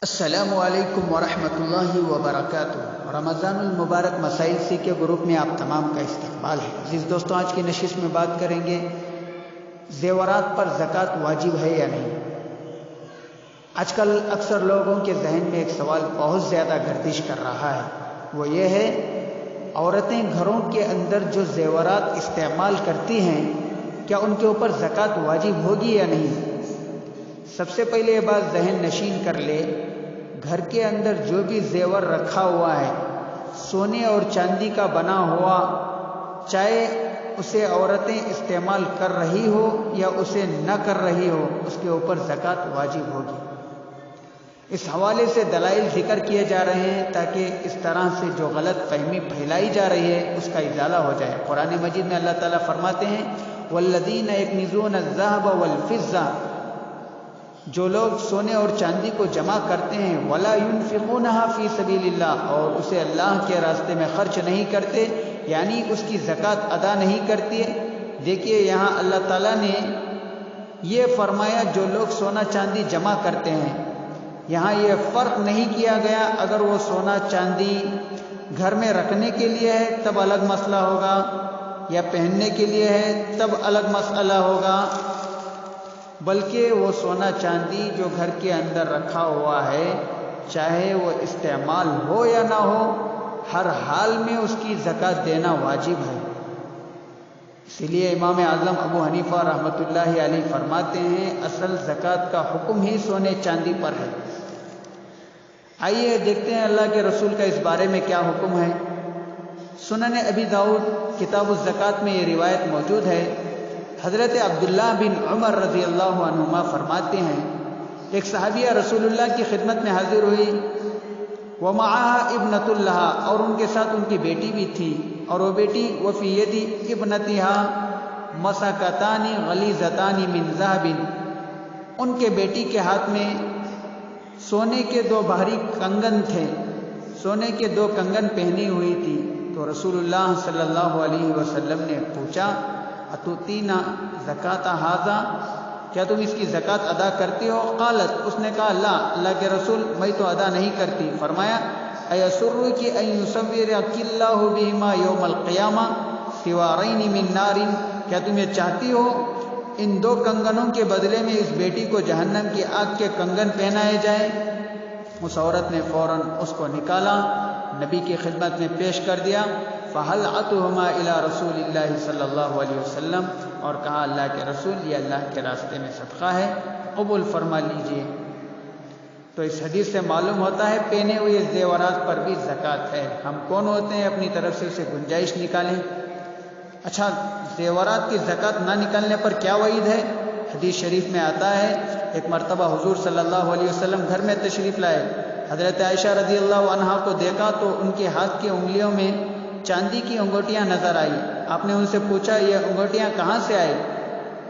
السلام علیکم ورحمۃ اللہ وبرکاتہ۔ رمضان المبارک مسائل سی کے گروپ میں آپ تمام کا استقبال ہے۔ عزیز دوستوں، آج کی نشست میں بات کریں گے زیورات پر زکوٰۃ واجب ہے یا نہیں۔ آج کل اکثر لوگوں کے ذہن میں ایک سوال بہت زیادہ گردش کر رہا ہے، وہ یہ ہے عورتیں گھروں کے اندر جو زیورات استعمال کرتی ہیں کیا ان کے اوپر زکوٰۃ واجب ہوگی یا نہیں۔ سب سے پہلے یہ بات ذہن نشین کر لے، گھر کے اندر جو بھی زیور رکھا ہوا ہے سونے اور چاندی کا بنا ہوا، چاہے اسے عورتیں استعمال کر رہی ہو یا اسے نہ کر رہی ہو، اس کے اوپر زکوٰۃ واجب ہوگی۔ اس حوالے سے دلائل ذکر کیے جا رہے ہیں تاکہ اس طرح سے جو غلط فہمی پھیلائی جا رہی ہے اس کا ازالہ ہو جائے۔ قرآن مجید میں اللہ تعالیٰ فرماتے ہیں والذین یکنزون الذہب والفضہ، جو لوگ سونے اور چاندی کو جمع کرتے ہیں ولا ينفقونها فی سبیل اللہ، اور اسے اللہ کے راستے میں خرچ نہیں کرتے، یعنی اس کی زکوٰۃ ادا نہیں کرتی ہے۔ دیکھیے یہاں اللہ تعالیٰ نے یہ فرمایا جو لوگ سونا چاندی جمع کرتے ہیں، یہاں یہ فرق نہیں کیا گیا اگر وہ سونا چاندی گھر میں رکھنے کے لیے ہے تب الگ مسئلہ ہوگا، یا پہننے کے لیے ہے تب الگ مسئلہ ہوگا، بلکہ وہ سونا چاندی جو گھر کے اندر رکھا ہوا ہے چاہے وہ استعمال ہو یا نہ ہو، ہر حال میں اس کی زکوٰۃ دینا واجب ہے۔ اسی لیے امام اعظم ابو حنیفہ رحمۃ اللہ علیہ فرماتے ہیں اصل زکوٰۃ کا حکم ہی سونے چاندی پر ہے۔ آئیے دیکھتے ہیں اللہ کے رسول کا اس بارے میں کیا حکم ہے۔ سنن ابی داؤد کتاب الزکوٰۃ میں یہ روایت موجود ہے۔ حضرت عبداللہ بن عمر رضی اللہ عنہما فرماتے ہیں ایک صحابیہ رسول اللہ کی خدمت میں حاضر ہوئی، ومعها ابنۃ لها، اور ان کے ساتھ ان کی بیٹی بھی تھی، اور وہ بیٹی وفی یدی ابنتها مسکتان غلیظتان من ذهب، ان کے بیٹی کے ہاتھ میں سونے کے دو بھاری کنگن تھے، سونے کے دو کنگن پہنی ہوئی تھی۔ تو رسول اللہ صلی اللہ علیہ وسلم نے پوچھا اتوتینا زکوٰۃ ھذا، کیا تم اس کی زکوٰۃ ادا کرتے ہو؟ قالت، اس نے کہا لا، اللہ کے رسول میں تو ادا نہیں کرتی۔ فرمایا ایسرک ان یصورک اللہ بہما یوم القیامہ سوارین من نار، کیا تم یہ چاہتی ہو ان دو کنگنوں کے بدلے میں اس بیٹی کو جہنم کی آگ کے کنگن پہنائے جائیں؟ اس عورت نے فوراً اس کو نکالا، نبی کی خدمت میں پیش کر دیا، فَهَلْعَتُهُمَا إِلَىٰ رَسُولِ اللَّهِ صلی اللہ علیہ وسلم، اور کہا اللہ کے رسول یہ اللہ کے راستے میں صدقہ ہے، قبول فرما لیجئے۔ تو اس حدیث سے معلوم ہوتا ہے پہنے ہوئے زیورات پر بھی زکوٰۃ ہے۔ ہم کون ہوتے ہیں اپنی طرف سے اسے گنجائش نکالیں؟ اچھا، زیورات کی زکوٰۃ نہ نکالنے پر کیا وعید ہے؟ حدیث شریف میں آتا ہے ایک مرتبہ حضور صلی اللہ علیہ وسلم گھر میں تشریف لائے، حضرت عائشہ رضی اللہ عنہا کو دیکھا تو ان کے ہاتھ کی انگلیوں میں چاندی کی انگوٹیاں نظر آئی۔ آپ نے ان سے پوچھا یہ انگوٹیاں کہاں سے آئی؟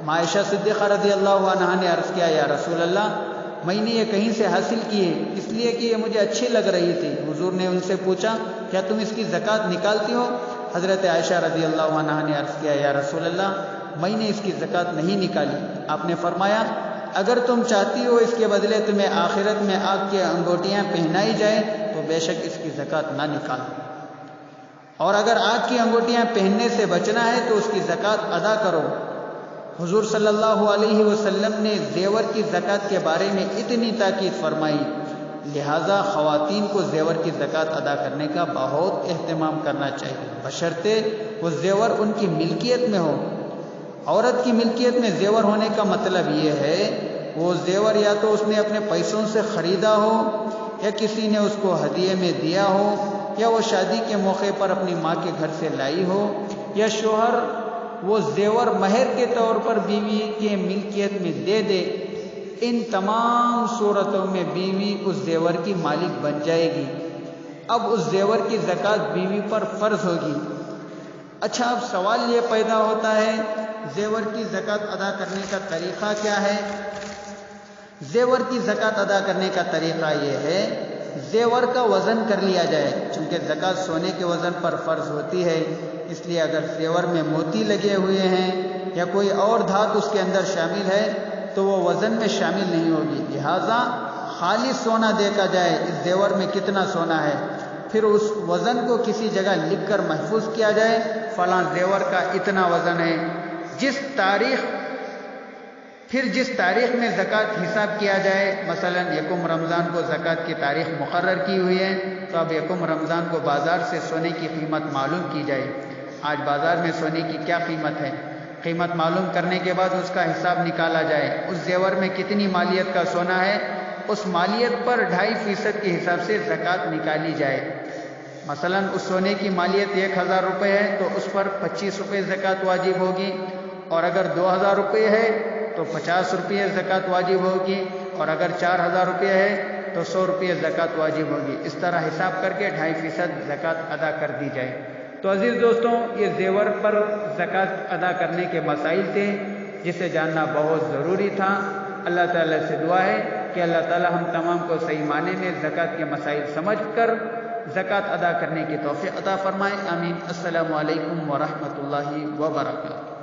عائشہ صدیقہ رضی اللہ عنہا نے عرض کیا یا رسول اللہ میں نے یہ کہیں سے حاصل کی ہے، اس لیے کہ یہ مجھے اچھی لگ رہی تھی۔ حضور نے ان سے پوچھا کیا تم اس کی زکوٰۃ نکالتی ہو؟ حضرت عائشہ رضی اللہ عنہا نے عرض کیا یا رسول اللہ میں نے اس کی زکوٰۃ نہیں نکالی۔ آپ نے فرمایا اگر تم چاہتی ہو اس کے بدلے تمہیں آخرت میں آگ کی انگوٹیاں پہنائی جائیں تو بے شک اس کی زکوٰۃ نہ نکالو، اور اگر آگ کی انگوٹیاں پہننے سے بچنا ہے تو اس کی زکوٰۃ ادا کرو۔ حضور صلی اللہ علیہ وسلم نے زیور کی زکوٰۃ کے بارے میں اتنی تاکید فرمائی، لہٰذا خواتین کو زیور کی زکوٰۃ ادا کرنے کا بہت اہتمام کرنا چاہیے، بشرطے وہ زیور ان کی ملکیت میں ہو۔ عورت کی ملکیت میں زیور ہونے کا مطلب یہ ہے وہ زیور یا تو اس نے اپنے پیسوں سے خریدا ہو، یا کسی نے اس کو ہدیے میں دیا ہو، یا وہ شادی کے موقع پر اپنی ماں کے گھر سے لائی ہو، یا شوہر وہ زیور مہر کے طور پر بیوی کے ملکیت میں دے دے۔ ان تمام صورتوں میں بیوی اس زیور کی مالک بن جائے گی۔ اب اس زیور کی زکوٰۃ بیوی پر فرض ہوگی۔ اچھا، اب سوال یہ پیدا ہوتا ہے زیور کی زکوٰۃ ادا کرنے کا طریقہ کیا ہے؟ زیور کی زکوٰۃ ادا کرنے کا طریقہ یہ ہے زیور کا وزن کر لیا جائے، چونکہ زکوٰۃ سونے کے وزن پر فرض ہوتی ہے، اس لیے اگر زیور میں موتی لگے ہوئے ہیں یا کوئی اور دھات اس کے اندر شامل ہے تو وہ وزن میں شامل نہیں ہوگی، لہٰذا خالص سونا دیکھا جائے اس زیور میں کتنا سونا ہے، پھر اس وزن کو کسی جگہ لکھ کر محفوظ کیا جائے، فلاں زیور کا اتنا وزن ہے، پھر جس تاریخ میں زکوٰۃ حساب کیا جائے، مثلا یکم رمضان کو زکوٰۃ کی تاریخ مقرر کی ہوئی ہے، تو اب یکم رمضان کو بازار سے سونے کی قیمت معلوم کی جائے، آج بازار میں سونے کی کیا قیمت ہے، قیمت معلوم کرنے کے بعد اس کا حساب نکالا جائے، اس زیور میں کتنی مالیت کا سونا ہے، اس مالیت پر 2.5% کے حساب سے زکوٰۃ نکالی جائے۔ مثلا اس سونے کی مالیت 1000 روپے ہے تو اس پر 25 روپے زکوٰۃ واجب ہوگی، اور اگر 2000 روپے ہے تو 50 روپے زکوٰۃ واجب ہوگی، اور اگر 4000 روپے ہے تو 100 روپے زکوٰۃ واجب ہوگی۔ اس طرح حساب کر کے 2.5% زکوٰۃ ادا کر دی جائے۔ تو عزیز دوستوں، یہ زیور پر زکوٰۃ ادا کرنے کے مسائل تھے جسے جاننا بہت ضروری تھا۔ اللہ تعالیٰ سے دعا ہے کہ اللہ تعالیٰ ہم تمام کو صحیح معنی میں زکوٰۃ کے مسائل سمجھ کر زکوٰۃ ادا کرنے کی توفیق عطا فرمائے، آمین۔ السلام علیکم ورحمۃ اللہ وبرکاتہ۔